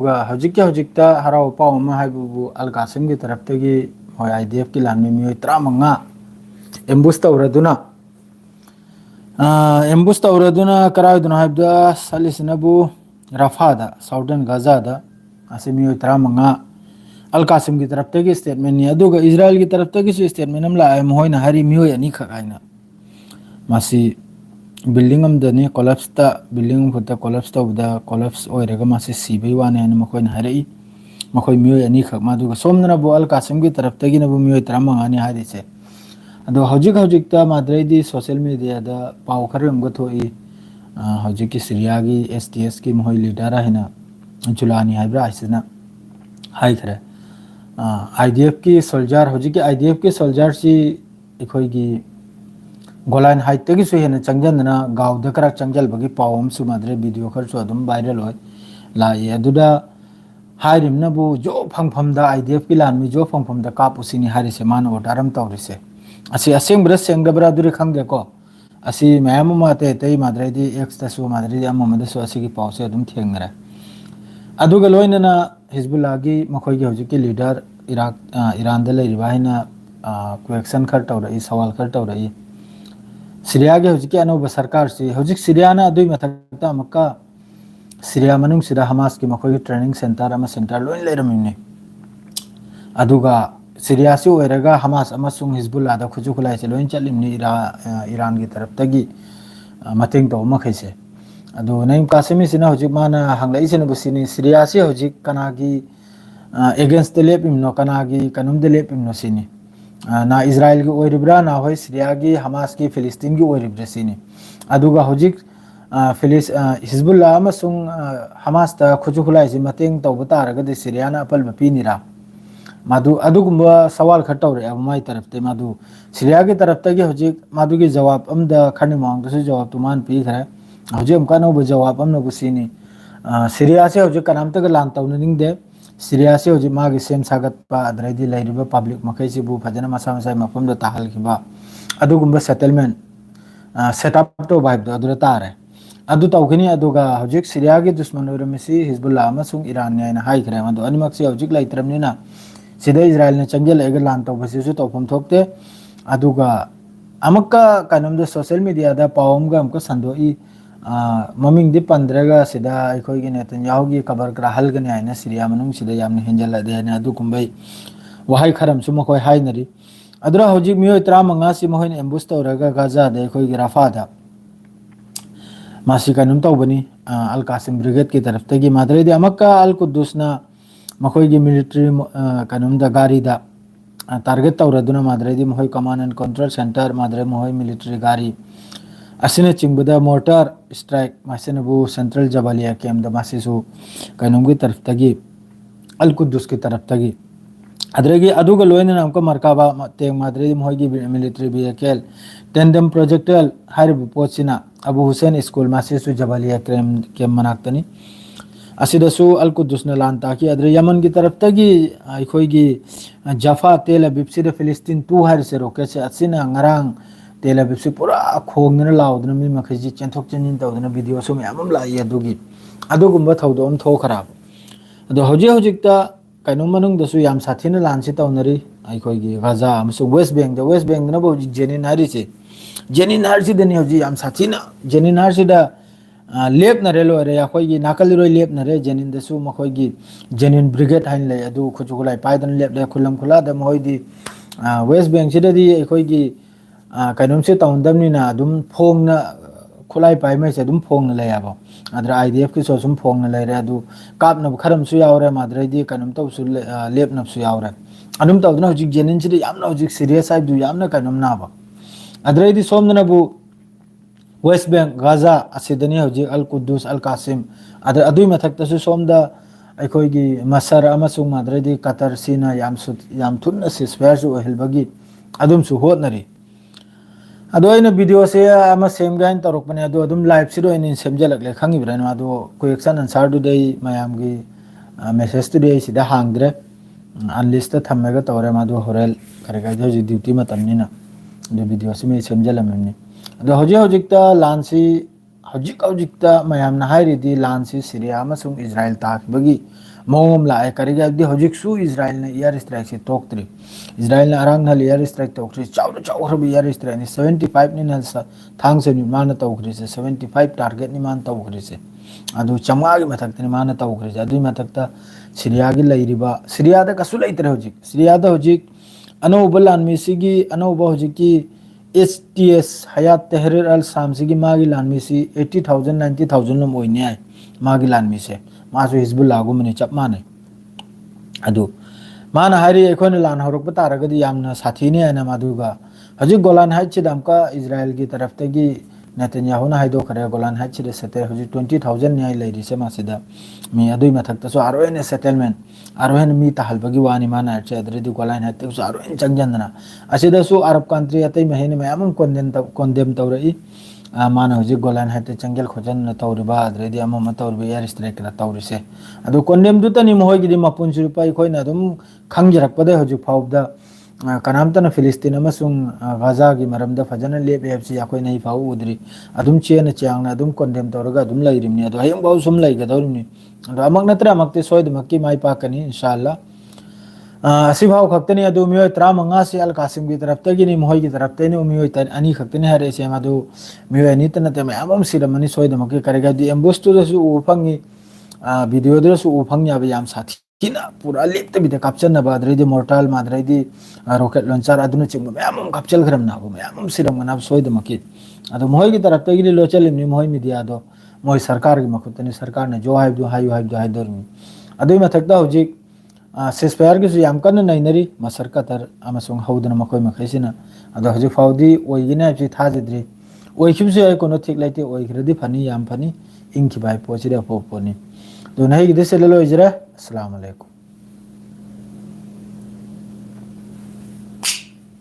हजिकता हराव पाव अल कासिम की तरफ मोय IDF की लान में 15 एम्बुस तौरदुना एम्बुस तौरदुना करायदुना हाइबदा सलिसनबु रफादा साउदर्न गाजादा असे 15 अल कासिम की तरफ स्टेटमेंट नि अदुगा इजराइल की तरफ स्टेटमेंट हम लाए मोहना हरी मियोय अनि खगाइना मासी बिल्डिंग अमदनी कोलैप्स बिल्डिंग फुट कोलैप्स तौबदा कोलैप्स ओइरगा मासी सीबई वाने अनि मखोइन हरई मखोइ मियोय अनि खग मादुगा सोमना बु अल कासिम की तरफ न बु मियोय 15 नि हारिसे अदो हजिक माद्रेदी सोशल मीडिया दा पाव खरम गथोई हजिक की सीरिया की STS की मोहई लीडर है जुलानी हाइब्रा आइसना हाइखरे IDF की सोल्जर हजिक IDF की सोल्जर सी इखोई गोलान हाइट की हेन चंगजना गाँव खरा चंगलबगी पाव माद्रे वीडियो खरसु वायरल हो लाए अदुदा हाइरिमनबु जो फंगफम IDF की लान में जो फंगफम कापुसिनी हारिसे मान ऑर्डर तौरिसे असी असेंब्रा सेंगब्रा दुरी खंगेको असी मैम माते तई माद्रेदी एक्स तसु माद्रेदी अममदसु असी की पावसे अदुम थेंगरे अदुगा लोइनना हिजबुल्लाह की मखोई हजिक लीडर ईरान लेरिबाहिना क्वेश्चन खर तौरई सवाल खर तौरई सीरिया के हजिक अनौब सरकार से हजिक सीरियाना अदुई मथक्ता अमका सीरिया मनुंग सिदा हमास की मखोई ट्रेनिंग सेंटर लोइन लेरमिने अदुगा सीरिया से ओइरगा हमास अमसुंग हिजबुल्लाह दा खुजु खुलाई से लोइन चलिमनि ईरान की तरफ तगी मतेंग तो मखैसे अदु नैम कासिमी सिना हजिक माना हंगलाई से नबुसिनी सीरिया से हजिक कनागी अगेंस्ट द लेपिमनो कनागी कनुम द लेपिमनो सिनी ना इजराइल की ओइरिब्रा ना होय सीरिया की हमास की फिलिस्तीन की ओइरिब्रा सिनी अदुगा हजिक हिजबुल्लाह अमसुंग हमास ता खुजु खुलाई से मतेंग तो बतारगदि सीरिया ना अपल बपीनिरा मादु अदुगुम्बा सवाल खर तौरे अमाई तरफ ते मादु सीरिया की तरफ तगी हजिक मादु की जवाब अमदा खरनि मांगदसु जवाब तुमान पीखरे हजिक अमका नौब जवाब अमन बुसिनी सीरिया से हजिक कनामतग लान तौननिंगदे सीरिया से हजिक मागी सेम सागत अदरैदी लैरिबा पब्लिक मखैसिबु फजना मसा मसा मफमदा ताहलखिबा अदुगुम्बा सेटलमेंट सेटअप तो बाइब दो अदुरा तारे अदु तौखिनी अदुगा हजिक सीरिया की दुश्मन ओरमिसी हिजबुल्लाह अमसुंग ईरान ने हाइखरे मादु अनिमक से हजिक लैत्रमनिना सिदा इजराइल ने चंगल एग लान तौबसिसु तौफम थोकते अदुगा अमक्का कनमद सोशल मीडिया दा पावमगा अमका संदोई ममिंग दि पंद्रगा सिदा अखोई की नेतन्याहु की कबर करा हलगने आइना सीरिया मनुंग सिदा यामने हेंजल दे ने अदु कुंबई वहाई खरम सु मखोय हाइनरी अदुरा हजिक मियोय 15 सि महोइन एम्बुस तौरगा गाजा दे अखोई की राफादा मासी कनुम तौबनी अल कासिम ब्रिगेड की तरफ तगी माद्रेदी अमक्का अल कुद्दुसना मखोई की मिलिट्री कनुमदा गाड़ी दा टारगेट तौरदुना माद्रेदी मखोई कमांड एंड कंट्रोल सेंटर माद्रे मखोई मिलिट्री गाड़ी असिने चिंगबदा मोर्टार स्ट्राइक मासेनबु सेंट्रल जबालिया कैम दा मासेसु कनुम की तरफ तगी अल कुद्दुस की तरफ तगी अदरेगी अदुगा लोइन नामको मरकाबा तेंग माद्रेदी मखोई की मिलिट्री व्हीकल टेंडम प्रोजेक्टल हारिबु पोचिना अबू हुसैन स्कूल मासेसु जबालिया कैम मनाक्तनी असिदसु अल कुद्दुसना लान ताकि अदरे यमन की तरफ तगी अखोई की जफा तेल अबीब से फिलिस्तीन 2 हार से रोके से असिना ngरang तेल अबीब से पूरा खोंगना लाउदना मी मखैजी चेंथोक चेंजिन तौदना वीडियो सु मैम लाई अदुगी अदुगुम्बा थौदोम थोखराब अदो हजिकता कइनो मनुंग दसु याम साथिना लान से तौनरी अखोई की गाजा अमसु वेस्ट बैंक ना बो जेनिन हारी से जेनिन हार से दनी हजि याम साथिना जेनिन हार से दा लेप नरे लोरे अखोई की नाकल रोय लेप नरे जेनिन दसु मखोई की जेनिन ब्रिगेड हाइन ले अदु खुजुगुलाई पाइदन लेप ले खुलम खुला द मोय दी वेस्ट बैंक सिददी अखोई की कइनोम से तौंदमनिना अदुम फोंगना खुलाई पाइ मै से अदुम फोंगना ले याबो अदर IDF की सोसुम फोंगना ले रे अदु कापना खरम सु यावरे माद्रेदी कइनोम तौसु लेपना सु यावरे अदुम तौदना हजिक जेनिन सिदे यामना हजिक सीरियस आइदु यामना कइनोम नाबा अदरेदी सोमदना बु वेस्ट बैंक गाजा असिदनी हजिक अल कुद्दुस अल कासिम अदर अदुई मथक्तसु सोमदा अखोई की मसर अमसुंग माद्रेदी कतर सिना याम थुन सिसफेयर सु ओहिलबगी अदुम सु होतनरी अदो इन वीडियो से अम सेम गाइन तौरपने अदो अदुम लाइव से इन सेमजलकले खंगिब्रन अदो क्वेश्चन आंसर दुदे मयाम की मेसेज दुदे सिदा हांगद्रे अनलिस्ट थम्मेगा तौरे मादो होरेल करेगा जो ड्यूटी मतमनिना दो वीडियो से मे सेमजलमनि अदो हजिकता लानसी हजिकता मयाम ना हाइरिदी लानसी सीरिया अमसुंग इजराइल ताखबगी मौम लाए करेगा अब्दी हजिकसु इजराइल ने एयर स्ट्राइक से तोक्त्री इजराइल ने अरांग नल एयर स्ट्राइक तोक्त्री चाउ चाउ हरब एयर स्ट्राइक ने 75 नि नल थांग से मान तोक्री से 75 टारगेट नि मान तोक्री से अदु चंगा की मथक नि मान तोक्री से अदु मथक सिरिया की लैरिबा सिरिया दा कसु लैतरे हजिक सिरिया दा हजिक अनौब लानमी सिगी अनौब हजिक की HTS हयात तहरीर अल शाम सिगी मागी लानमी सी 80,000 90,000 नो मोइने है मागी लानमी से मासु हिजबुल्लाह गुमने चप माने अदु माना हारी एखोने लान हरक बतारगदि यामना साथीने है ना मादुगा हजिक गोलान हाइट से दमका इजराइल की तरफ तगी नेतन्याहु ना हाइदो करे गोलान हाइट से सेटल हजिक 20,000 न्याय लैरि से मासिदा मी अदुई मथक तसो आरोने सेटलमेंट आरोहन मी तहलबगी वानी माना है अदरेदि गोलान हाइट तसो आरोन चंगजनना असिदसु अरब कंट्री अतै महेने मयाम कोंडेम तौरई माना हजिक गोलान हाइट चंगल खोजन तौरिबा अदरेदि अमम तौरिबा एयर स्ट्राइक ला तौरिसे अदु कोंडेम दुतनी मोहगिदि मपुन सुरुपा इखोइना अदुम खंगजरकपदे हजिक फाउबदा कनामतना फिलिस्तीन अमसुंग गाजा की मरमदा फजन लेप हेबसी अखोइ नै फाउ उद्री अदुम चेन चांगना अदुम कोंडेम तौरगा अदुम लैरिमनि अदु हयम बाउ सुम लैगदौरिमनि अदु अमक नत्रा मक्ति सोयदमक्की माइ पाकनी इंशाअल्लाह असिभाव खक्तनी अदु मियोय 35 से अल कासिम की तरफ तगिनी मोहय की तरफ तैने मियोय तन अनि खक्तनी हरे से मदु मियोय नि तन ते मयाम सिरमनि सोयदमक्की करेगा दि एम्बुस्तु दसु उफंगी वीडियो दसु उफंग याब याम साथी किना पूरा लेप्त बिदे कैप्चर न बादरेदि मोर्टाल मादरेदि रॉकेट लॉन्चर अदुन चिंग मयाम कैप्चर खरम ना मयाम सिरम ना सोयदमक्की अदु मोहय की तरफ तगिनी लोचलिमनि मोहय मीडिया दो मोहय सरकार की मखुतनी सरकार ने जो हाइब दो हाइदोरमि अदुई मथक्ता हजिक सेस्पायर की याम कन नैनरी मसरकतर अमसुंग हौदन मखोय मखैसिना अदो हजिक फाउदी ओइगिने हाइबसि थाजद्रि ओइखिबसु आइ कोनो थिक लाइते ओइख्रदि फनी याम फनी इंखि बाय पोचिरे पोपोनी तो नहीं कि दिस ले लो इजरा अस्सलाम वालेकुम।